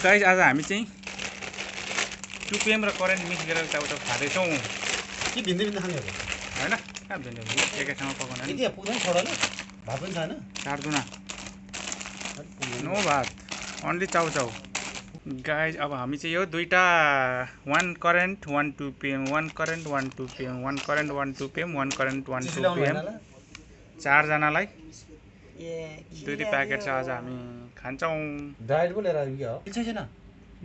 Guys आज हामी चाहिँ 2 PM र करेन्ट मिक्स गरेर चाउचाउ खाँदैछौँ। के भिन्दै भिन्दै खाने हो हैन कहाँ भिन्दै एकै ठाउँमा पकाउनु यति पुग्दैन छोडाले भात पनि छैन चार्दुना नो भात ओन्ली चाउचाउ। गाइस अब हामी चाहिँ यो दुईटा 1 current 1 2 PM 1 current 1 2 PM 1 current 1 2 PM 1 current 1 2 PM 4 जनालाई दुई प्याकेट छ आज हामी खान्छौँ। डाइट को लिएर आयो के हो छैन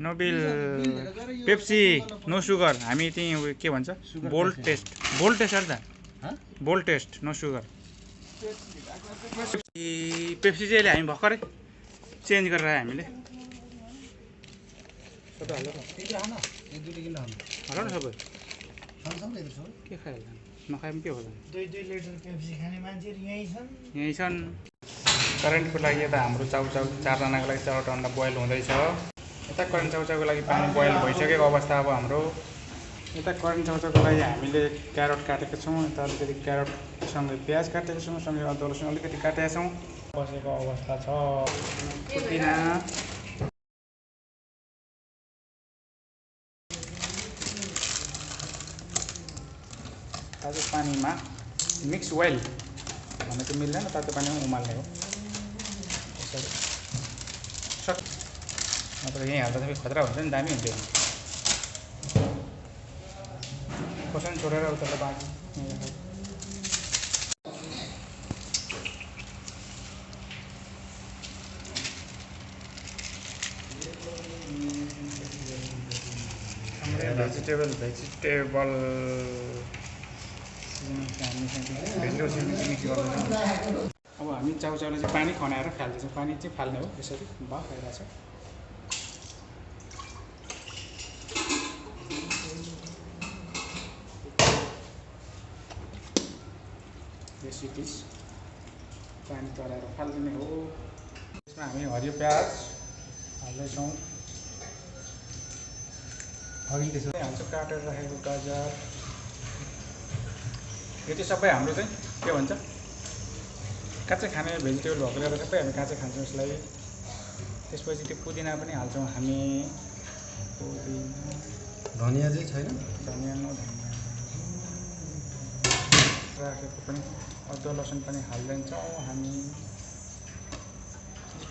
no bill Pepsi no sugar. हामी चाहिँ के भन्छ बोल्ड टेस्ट अरे त bold taste no sugar. Pepsi चाहिँ अहिले हामी भर्खरै चेन्ज गरेर आयो हामीले। सबै हाल्नु हाल्नु न सबै के खाइहाल्छ नखाए पनि के हो त 2 लिटर पेप्सी खाने मान्छेहरु यही छन्। करेन्टको लागि यता हाम्रो चाउचाउ 4 जनाको लागि 4वटा अन्डा बोइल हुँदैछ। यता करेन्ट चाउचाउको लागि पानी बोइल भइसकेको अवस्था अब हाम्रो। यता करेन्ट चाउचाउको लागि हामीले क्यारोट काटेको छौँ। यता अलिकति क्यारोटसँगै प्याज काटेको छौँ, सँगै अदुवा लसुन अलिकति काटेका छौँ। बसेको अवस्था छ। पुदिना तातो पानीमा मिक्स वेल भन्नु चाहिँ मिल्दैन, तातो पानीमा उमाल्ने हो नत्र यहीँ हाल्दा सबै खतरा हुन्छ नि, दामी हुन्छ। खोर्सानी छोडेर उता बाँकी भेजिटेबल मिक्स गर्दैछौँ। अब हामी चाउचाउलाई चाहिँ पानी खनाएर फाल्दैछौँ। पानी चाहिँ फाल्ने हो यसरी भाग भइरहेछ। रेसिपिज पानी तराएर फाल्दिने हो। यसमा हामी हरियो प्याज हाल्दैछौँ। अघि त्यसो हाल्छौँ काटेर राखेको गाजर। यो चाहिँ सबै हाम्रो चाहिँ के भन्छ काँचै खाने भेजिटेबल भएकोले गर्दा सबै हामी काँचै खान्छौँ यसलाई। त्यसपछि त्यो पुदिना पनि हाल्छौँ हामी। धनिया चाहिँ छैन धनिया राखेको पनि अदुवा लसुन पनि हालिदिन्छौँ हामी।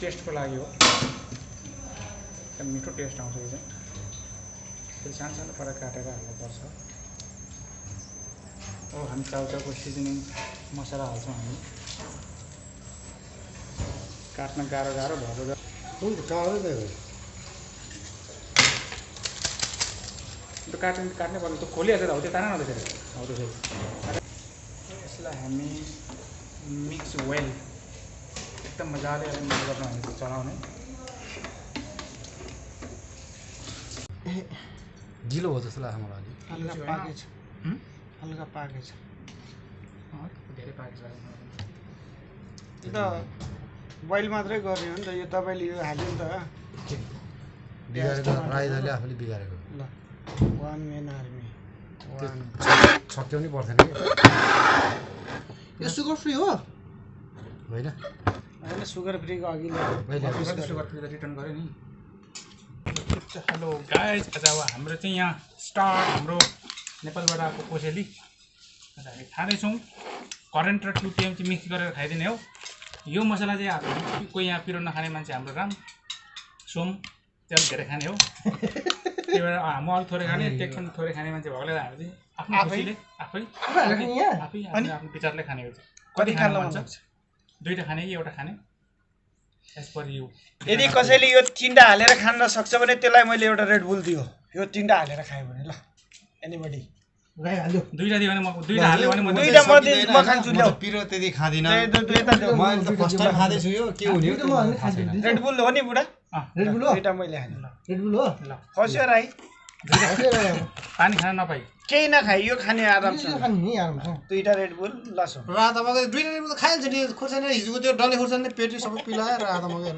टेस्टको लागि हो, एकदम मिठो टेस्ट आउँछ यो चाहिँ। त्यो सानो सानो पारा काटेर हाल्नुपर्छ। हो हामी चाउचाउको सिजनिङ मसला हाल्छौँ हामी। काट्न गाह्रो भएको त्यो काट्नै पर्ने। त्यो खोलिहाल्छ त हो त्यो तान न त्यसरी हो त्यसरी। यसलाई हामी मिक्स वेल एकदम मजाले मिक्स गर्न हामी चलाउने। गिलो हो जस्तो लाग्छ मलाई। हल्का पाकेछ धेरै पाकेछ यो त बोइल मात्रै गर्ने हो नि त। यो तपाईँले यो हाल्यो नि त बिगारेको राईले आफूले बिगारेको ल 1 मेन आर्मी छक्क्याउनै पर्दैन कि यो सुगर फ्री हो होइन होइन सुगर फ्रीको अघि सुगर फ्री त रिटर्न गऱ्यो नि। हेलो गाइज आज अब हाम्रो चाहिँ यहाँ स्टार्ट हाम्रो नेपालबाट आएको कोसेली हामी खाँदैछौँ। करेन्ट र 2 PM चाहिँ मिक्स गरेर खाइदिने हो। यो मसला चाहिँ हामी कोही यहाँ पिरो नखाने मान्छे हाम्रो राम सोम चाहिँ अलिक धेरै खाने हो। त्यही भएर म अलिक थोरै खाने टेक्सन थोरै खाने मान्छे भएकोले हामी चाहिँ आफ्नो खुसीले आफै आफ्नो विचारले खाने हो। कति खानु मन छ? 2टा खाने कि एउटा खाने एज पर यु। यदि कसैले यो 3टा हालेर खान सक्छ भने त्यसलाई मैले एउटा रेड बुल दियो। यो 3टा हालेर खायो भने ल एनीबडी गइहाल्यो। 2टा दियो भने म 2टा हाल्यो भने म 2टा म खान्छु ल्याउ। पिरो त्यति खादिन। म त फर्स्ट टाइम खाँदै छु यो के हुने हो रेड बुल हो नि बुढा। रेड बुल हो 2टा मैले हाले। रेड बुल हो ल खस्यो राई पानी खान नपाई केही नखाइ यो खाने आराम छ। 2टा रेड बुल लसो राता मकै 2टा रेड बुल खाइन्छ नि। खोर्सानी हिजोको त्यो डल्ले खोर्सानी पेटी सबै पिलाएर राता मकै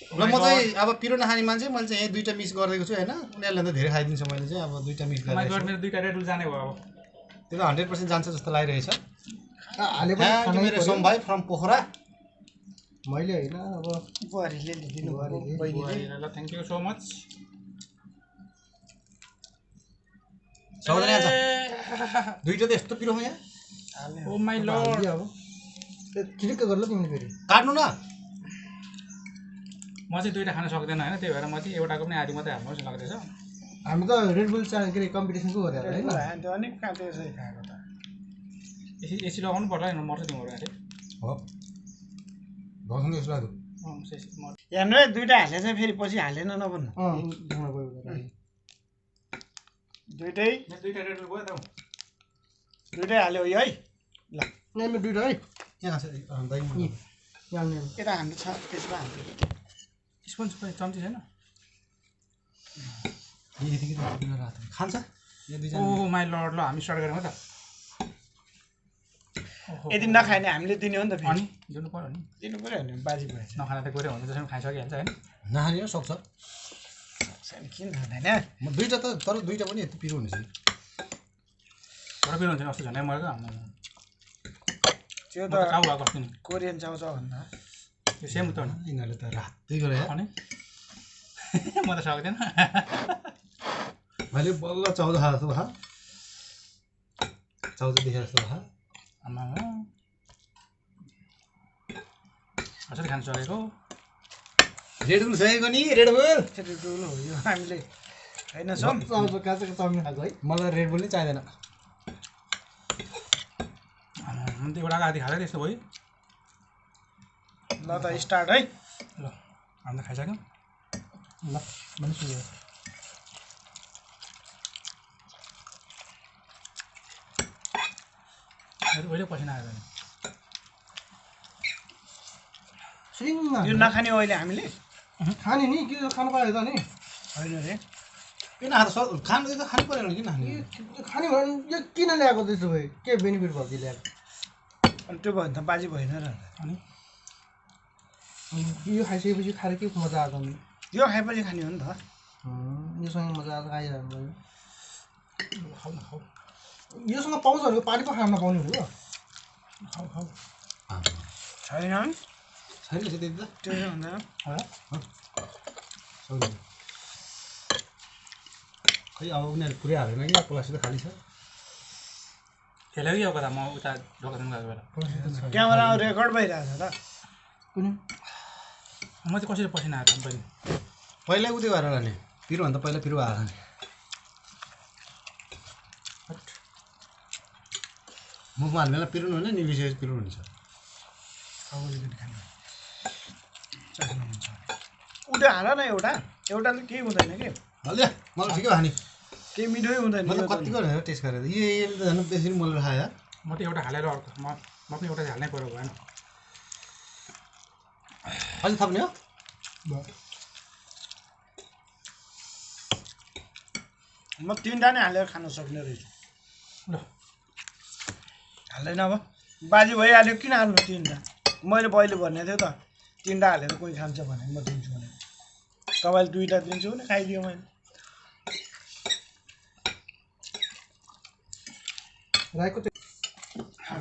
ल म चाहिँ अब पिरो नखाने मान्छे मैले चाहिँ 2टा मिक्स गरिदिएको छु हैन। उनीहरुले त धेरै खाइदिन्छ। मैले चाहिँ अब 2टा मिक्स गरिदिएको छु। मेरो 2टा रेड बुल जाने भयो। अब त्यो त 100% जान्छ जस्तो लागिरहेछ। हाले पनि मेरो सोम भाइ फ्रम पोखरा मैले होइन अब बुहारीले लिदिनु भयो बहिनीले ल थ्याङ्क यू सो मच साउदले आछ दुईटा त यस्तो पिरो यहाँ ओ माई लर्ड अब चिलिक्क गर्ला तिमीले फेरि काट्नु न म चाहिँ दुईटा खान सक्दैन होइन त्यही भएर म चाहिँ एउटाको पनि आधी मात्रै हाल्नु जस्तो लाग्दैछ हामी त रेड बुल के अरे कम्पिटिसनको गरेर होइन त्यो अनेक कहाँ त्यसै खाएको त एसी लगाउनु पर्ला नि मर्छ तिम्रो गाडी हो भसँग यसो लाग्यो हेर्नु है दुईटा हाले चाहिँ फेरि पछि हालेन नभन्नु दुइटै दुईटा रेड बुल गयो त दुइटै हाल्यो है ल यहाँ दुईटा है यहाँ छ दही यता हाम्रो छ त्यसमा हाल्यो स्पोन्ज पनि चम्ची छैन खान्छ ओ माई लर्ड ल हामी स्टार्ट गरौँ त यदि नखायो भने हामीले दिने हो नि त फेरि अनि दिनु पर्यो नि दिनु पऱ्यो भने बाजी भएछ नखाना त गऱ्यो भने त्यसमा खाइसकिहाल्छ होइन नखाने सक्छ किन खाँदैन म दुईटा त तर दुईटा पनि यति पिरो हुनेछ तर पिरो हुन्छ अस्ति झन्डै मरेको त्यो त त चाउ भएको अस्ति नि कोरियन चाउचाउ भन्दा त्यो सेम त हो नि यिनीहरूले त रातै गरे अनि म त सक्दैन मैले बल्ल चाउचाउ खाएको जस्तो खा चाउचाउ देखेर जस्तो खा आमा कसरी खान सकेको रेड बुल सकेको नि रेड बुल त्यसरी डुलो हो यो हामीले होइन सम चाउचाउ काँचोको चाउमिन खाएको है मलाई रेड बुल नै चाहिँदैन म त एउटाको आधी खाँदै त्यस्तो भयो ल त स्टार्ट है ल हामी त खाइसक्यौँ ल मैले सुनेँ अहिले पसिना आयो भने सिङ्गमा यो नखाने हो अहिले हामीले खाने नि के खानु पायो त नि होइन रे किन खानु खानु त खानु परेन किन खाने खाने भने यो किन ल्याएको त्यसो भए के बेनिफिट भयो त्यो ल्याएको अनि त्यो भयो भने त बाजी भएन र अनि यो खाइसकेपछि खाएर के मजा आएको नि यो खाएपछि खाने हो नि त योसँग मजा आएर खाइरहनु भयो खाऊ न खाऊ योसँग पाउँछ भनेको पानी पो खान नपाउने हो खाऊ खाऊ छैन छैन त्यति त त्यसो भन्दा खै अब उनीहरूले पुरै हालेन कि प्लास्टिक त खाली छ खेल्यो कि अब कता म उता दोकान गएको बेला क्यामेरामा रेकर्ड भइरहेको छ त कुन म चाहिँ कसरी पसिना आएको पनि पहिल्यै उयो गरेर लाने पिरोभन्दा पहिला पिरो हाल्छ नि मुखमा हाल्ने बेला पिरो हुने निलिसकेपछि पिरो हुन्छ उठे हाल न एउटा एउटाले केही हुँदैन कि हल्यो मलाई ठिकै खाने केही मिठै हुँदैन म त कति गरेर टेस्ट गरेर यसले त झन् त्यसरी मलाई खायो म त एउटा हालेर अर्को म पनि एउटा चाहिँ हाल्नै पऱ्यो भएन अझै थप्ने हो म तिनवटा नै हालेर खान सक्ने रहेछु ल हाल्दैन अब बाजी भइहाल्यो किन हाल्नु तिनवटा मैले पहिले भन्ने थियो त तिनवटा हालेर कोही खान्छ भने म दिन्छु भने तपाईँले दुईवटा दिन्छु भने खाइदियो मैले राईको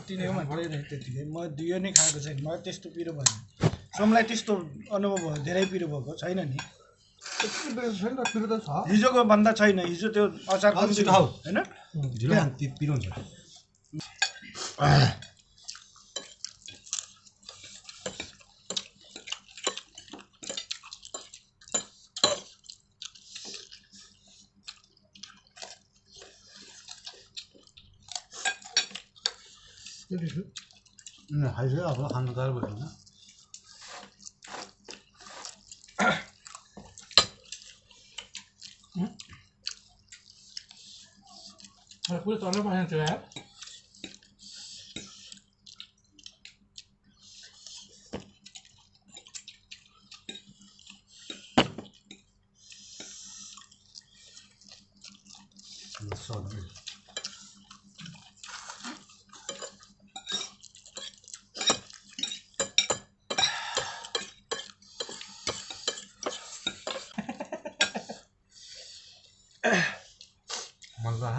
तिनै हो त्यतिकै म यो नै खाएको छैन मलाई त्यस्तो पिरो भएन सोमलाई त्यस्तो अनुभव भयो धेरै पिरो भएको छैन नि पिरो त छ हिजोको भन्दा छैन हिजो त्यो अचार छिटो खाऊ होइन ढिलो खानु पिरो हुन्छ खाइसक्यो अब खानु गाह्रो भयो होइन पुरै तलै पसेको थियो यार मजा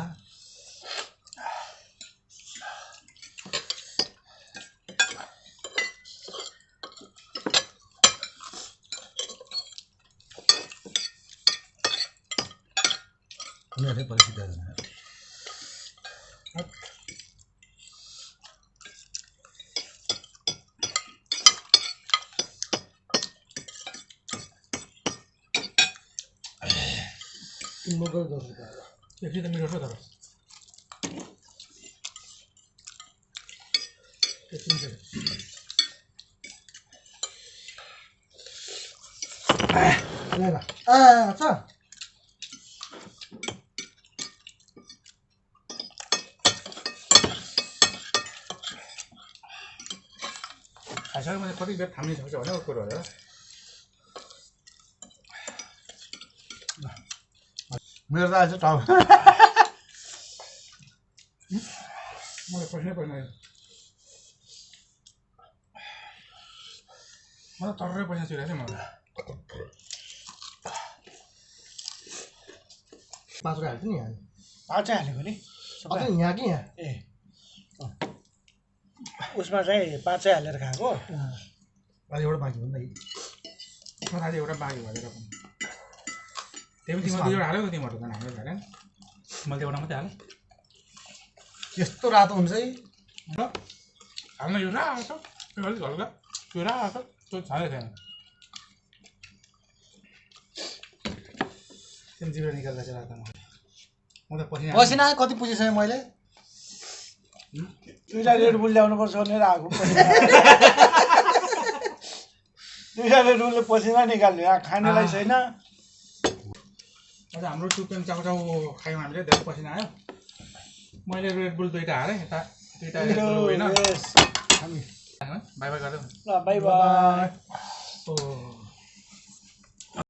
उनीहरूले परिस्थिति मगर गर्छु त एकछिन त मिठो छ तर एकछिन चाहिँ अच्छा खाइसक्यो मैले कति बेर थाम्ने सक्छ भने कुरो हो मेरो त आज टाउ मलाई पसिनै पर्ने मलाई टर्रै पैसा छिरेको थियो मलाई पाँच रुपियाँ हाल्छ नि यहाँ पाँचै हालेको नि अझै यहाँ कि यहाँ ए उसमा चाहिँ पाँचै हालेर खाएको अझै एउटा बाँकी हो नि मलाई आज एउटा बाँकी भएर पनि त्यही पनि तिमीले एउटा हाल्यो तिमीहरू त हाम्रो हालेन मैले एउटा मात्रै हालेँ यस्तो रातो हुन्छ है हाल्न यो रातो त्यो अलिक हल्का त्यो रातो त्यो छँदै थिएन त्यो जिब्रो निकाल्दा चाहिँ रातो म त पसिना कति पुगिसकेँ मैले दुईवटा रेड बुल ल्याउनुपर्छ भनेर आएको दुईवटा रेड बुलले पसिना निकाल्ने खानेलाई छैन आज हाम्रो टुपेन चाउचाउ खायौँ हामीले धेरै पसिना आयो मैले रेड बुल दुईवटा हालेँ यता दुईवटा रेड बुल होइन हामी बाई बाई गर्दै ल बाई बाई ओ